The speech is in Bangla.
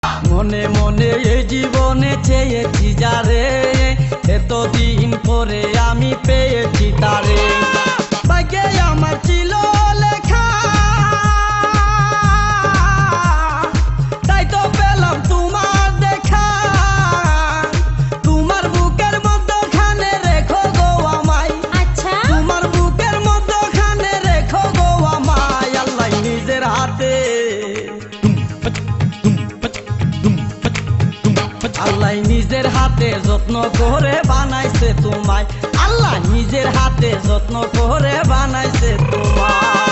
মনে মনে এই জীবনে চেয়েছি যারে, এতদিন পরে আমি পেয়েছি তারে। ভাগ্যে আমার ছিল লেখা, তাই তো পেলাম তোমার দেখা। তোমার বুকের মধ্যখানে রেখো গো আমায়, আচ্ছা তোমার বুকের মধ্যখানে রেখো গো আমায়। আল্লাহ নিজের হাতে, আল্লাহ নিজের হাতে যত্ন করে বানাইছে তোমায়। আল্লাহ নিজের হাতে যত্ন করে বানাইছে তোমায়।